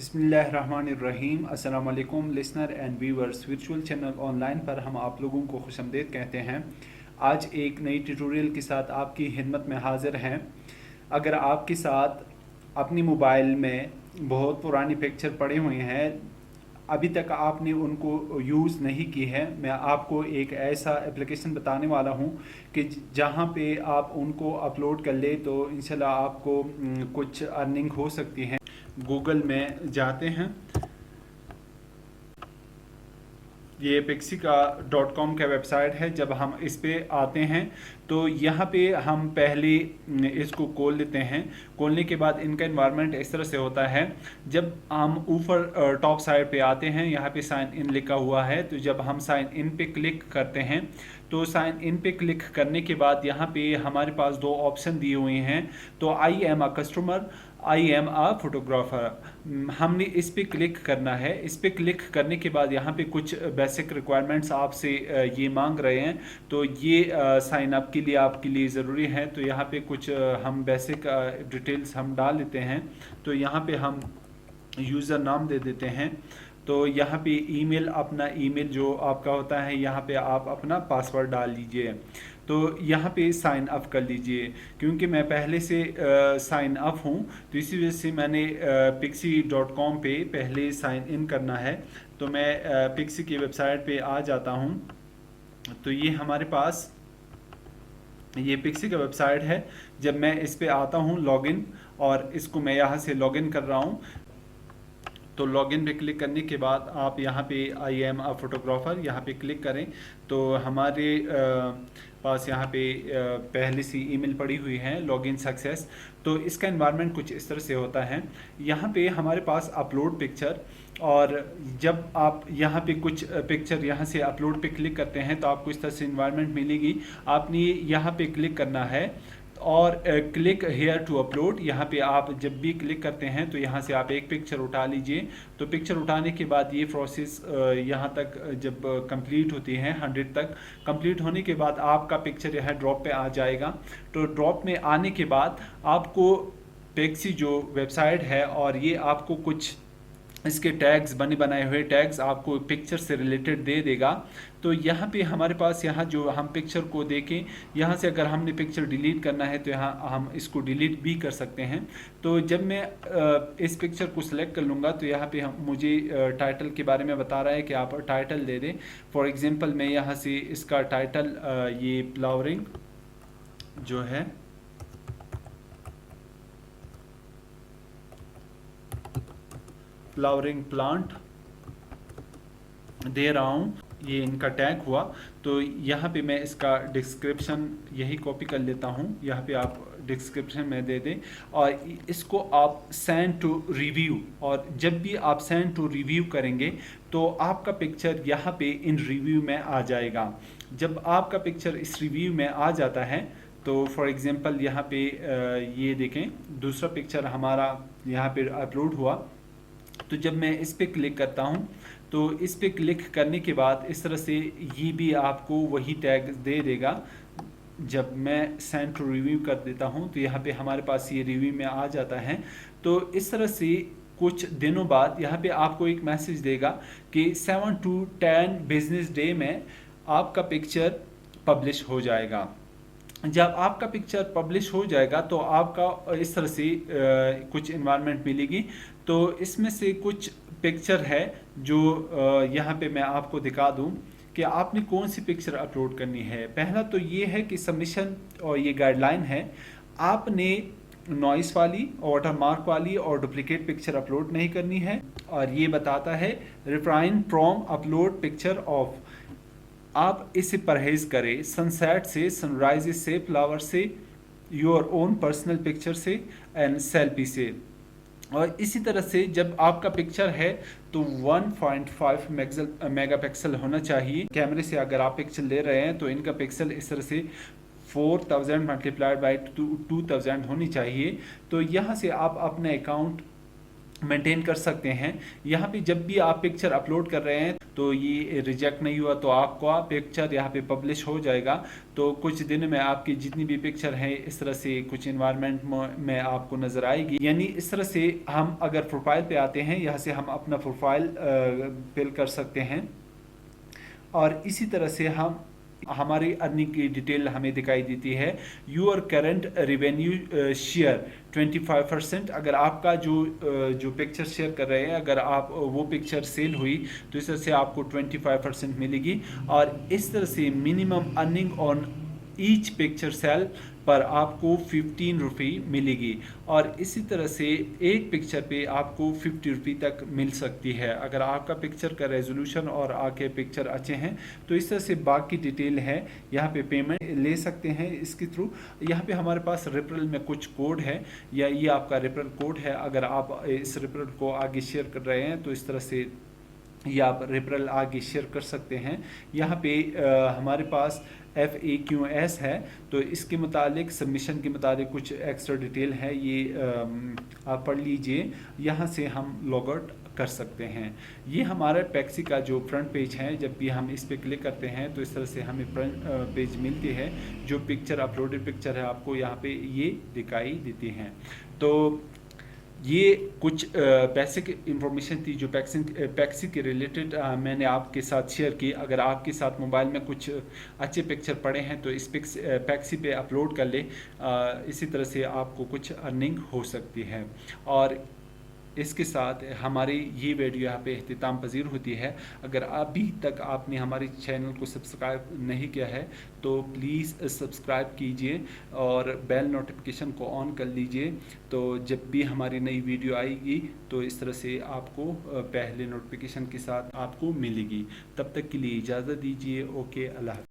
बिस्मिल्लाहिर्रहमानिर्रहीम। अस्सलाम वालेकुम listener and viewers. Virtual channel online पर हम आप लोगों को खुशामदीद कहते हैं। आज एक नई ट्यूटोरियल के साथ आपकी खिदमत में हाज़िर हैं। अगर आपके साथ अपनी मोबाइल में बहुत पुरानी पिक्चर पड़े हुए हैं, अभी तक आपने उनको यूज़ नहीं की है, मैं आपको एक ऐसा एप्लीकेशन बताने वाला हूं कि जहां पे आप उनको अपलोड कर ले तो इंशाल्लाह आपको कुछ अर्निंग हो सकती है। गूगल में जाते हैं, ये pixika.com का वेबसाइट है। जब हम इस पे आते हैं तो यहाँ पे हम पहले इसको खोल लेते हैं। खोलने के बाद इनका एनवायरनमेंट इस तरह से होता है। जब हम ऊपर टॉप साइड पे आते हैं, यहाँ पे साइन इन लिखा हुआ है, तो जब हम साइन इन पे क्लिक करते हैं तो साइन इन पे क्लिक करने के बाद यहाँ पे हमारे पास दो ऑप्शन दिए हुए हैं। तो I am a customer, I am a photographer, हमने इस पे क्लिक करना है। इस पे क्लिक करने के बाद यहाँ पे कुछ बेसिक रिक्वायरमेंट्स आपसे ये मांग रहे हैं, तो ये साइन अप के लिए आपके लिए ज़रूरी है। तो यहाँ पे कुछ हम बेसिक डिटेल्स हम डाल देते हैं। तो यहाँ पे हम यूज़र नाम दे देते हैं। तो यहाँ पे ईमेल, अपना ईमेल जो आपका होता है, यहाँ पे आप अपना पासवर्ड डाल लीजिए। तो यहाँ पे साइन अप कर लीजिए। क्योंकि मैं पहले से साइन अप हूँ तो इसी वजह से मैंने pixi.com पे पहले साइन इन करना है। तो मैं पिक्सी की वेबसाइट पे आ जाता हूँ। तो ये हमारे पास ये पिक्सी का वेबसाइट है। जब मैं इस पे आता हूँ लॉगिन, और इसको मैं यहाँ से लॉगिन कर रहा हूँ, तो लॉगिन पे क्लिक करने के बाद आप यहाँ पे आई एम अ फोटोग्राफर यहाँ पे क्लिक करें तो हमारे पास यहाँ पे पहले से ईमेल पड़ी हुई है, लॉगिन सक्सेस। तो इसका एनवायरनमेंट कुछ इस तरह से होता है। यहाँ पे हमारे पास अपलोड पिक्चर, और जब आप यहाँ पे कुछ पिक्चर यहाँ से अपलोड पे क्लिक करते हैं तो आपको इस तरह से एनवायरनमेंट मिलेगी। आपने यहाँ पे क्लिक करना है और क्लिक हेयर टू अपलोड। यहाँ पे आप जब भी क्लिक करते हैं तो यहाँ से आप एक पिक्चर उठा लीजिए। तो पिक्चर उठाने के बाद ये प्रोसेस यहाँ तक जब कंप्लीट होती है, 100 तक कंप्लीट होने के बाद आपका पिक्चर यहाँ ड्रॉप पे आ जाएगा। तो ड्रॉप में आने के बाद आपको पिक्सी जो वेबसाइट है, और ये आपको कुछ इसके टैग्स बनाए हुए टैग्स आपको पिक्चर से रिलेटेड दे देगा। तो यहाँ पे हमारे पास यहाँ जो हम पिक्चर को देखें, यहाँ से अगर हमने पिक्चर डिलीट करना है तो यहाँ हम इसको डिलीट भी कर सकते हैं। तो जब मैं इस पिक्चर को सिलेक्ट कर लूँगा तो यहाँ पे मुझे टाइटल के बारे में बता रहा है कि आप टाइटल दे दें। फॉर एग्जांपल मैं यहाँ से इसका टाइटल ये फ्लावरिंग जो है, फ्लावरिंग प्लांट दे रहा हूँ, ये इनका टैग हुआ। तो यहाँ पे मैं इसका डिस्क्रिप्शन यही कॉपी कर लेता हूँ, यहाँ पे आप डिस्क्रिप्शन में दे दें, और इसको आप सेंड टू रिव्यू। और जब भी आप सेंड टू रिव्यू करेंगे तो आपका पिक्चर यहाँ पे इन रिव्यू में आ जाएगा। जब आपका पिक्चर इस रिव्यू में आ जाता है तो फॉर एग्जांपल यहाँ पे ये देखें, दूसरा पिक्चर हमारा यहाँ पे अपलोड हुआ। तो जब मैं इस पे क्लिक करता हूँ तो इस पे क्लिक करने के बाद इस तरह से ये भी आपको वही टैग दे देगा। जब मैं सेंड टू रिव्यू कर देता हूँ तो यहाँ पे हमारे पास ये रिव्यू में आ जाता है। तो इस तरह से कुछ दिनों बाद यहाँ पे आपको एक मैसेज देगा कि 7 to 10 बिजनेस डे में आपका पिक्चर पब्लिश हो जाएगा। जब आपका पिक्चर पब्लिश हो जाएगा तो आपका इस तरह से कुछ इन्वायरमेंट मिलेगी। तो इसमें से कुछ पिक्चर है जो यहाँ पे मैं आपको दिखा दूँ कि आपने कौन सी पिक्चर अपलोड करनी है। पहला तो ये है कि सबमिशन, और ये गाइडलाइन है, आपने नॉइस वाली, वाटरमार्क वाली और डुप्लीकेट पिक्चर अपलोड नहीं करनी है। और ये बताता है रिफ्राइन फ्रॉम अपलोड पिक्चर ऑफ, आप इससे परहेज करें, सनसेट से, सनराइज से, फ्लावर से, योर ओन पर्सनल पिक्चर से एंड सेल्फी से। और इसी तरह से जब आपका पिक्चर है तो 1.5 मेगापिक्सल होना चाहिए। कैमरे से अगर आप पिक्चर ले रहे हैं तो इनका पिक्सल इस तरह से 4000 मल्टीप्लाइड बाई 2000 होनी चाहिए। तो यहाँ से आप अपने अकाउंट मेंटेन कर सकते हैं। यहाँ पे जब भी आप पिक्चर अपलोड कर रहे हैं तो ये रिजेक्ट नहीं हुआ तो आपका पिक्चर यहाँ पे पब्लिश हो जाएगा। तो कुछ दिन में आपकी जितनी भी पिक्चर हैं इस तरह से कुछ इन्वायरमेंट में आपको नज़र आएगी। यानी इस तरह से हम अगर प्रोफाइल पे आते हैं, यहाँ से हम अपना प्रोफाइल फिल कर सकते हैं और इसी तरह से हम हमारी अर्निंग की डिटेल हमें दिखाई देती है। Your current revenue share 25%। अगर आपका जो पिक्चर शेयर कर रहे हैं, अगर आप वो पिक्चर सेल हुई तो इस तरह से आपको 25% मिलेगी। और इस तरह से minimum earning on each picture sale पर आपको 15 रुपये मिलेगी। और इसी तरह से एक पिक्चर पे आपको 50 रुपये तक मिल सकती है अगर आपका पिक्चर का रेजोल्यूशन और आपके पिक्चर अच्छे हैं। तो इस तरह से बाकी डिटेल है, यहाँ पे पेमेंट ले सकते हैं इसके थ्रू। यहाँ पे हमारे पास रेफरल में कुछ कोड है, या ये आपका रेफरल कोड है। अगर आप इस रेफरल को आगे शेयर कर रहे हैं तो इस तरह से ये आप रेफरल आगे शेयर कर सकते हैं। यहाँ पे हमारे पास FAQs है, तो इसके मुतालिक सबमिशन के मुतालिक कुछ एक्स्ट्रा डिटेल है, ये आप पढ़ लीजिए। यहाँ से हम लॉग आउट कर सकते हैं। ये हमारा पैक्सी का जो फ्रंट पेज है, जब भी हम इस पर क्लिक करते हैं तो इस तरह से हमें फ्रंट पेज मिलती है। जो पिक्चर अपलोडेड पिक्चर है आपको यहाँ पे ये दिखाई देती हैं। तो ये कुछ बेसिक इंफॉर्मेशन थी जो पैक्सी के रिलेटेड मैंने आपके साथ शेयर की। अगर आपके साथ मोबाइल में कुछ अच्छे पिक्चर पड़े हैं तो इस पैक्सी पे अपलोड कर ले। इसी तरह से आपको कुछ अर्निंग हो सकती है। और इसके साथ हमारी ये वीडियो यहाँ पे इख्तिताम पजीर होती है। अगर अभी तक आपने हमारे चैनल को सब्सक्राइब नहीं किया है तो प्लीज़ सब्सक्राइब कीजिए और बेल नोटिफिकेशन को ऑन कर लीजिए। तो जब भी हमारी नई वीडियो आएगी तो इस तरह से आपको पहले नोटिफिकेशन के साथ आपको मिलेगी। तब तक के लिए इजाज़त दीजिए। ओके, अल्लाह।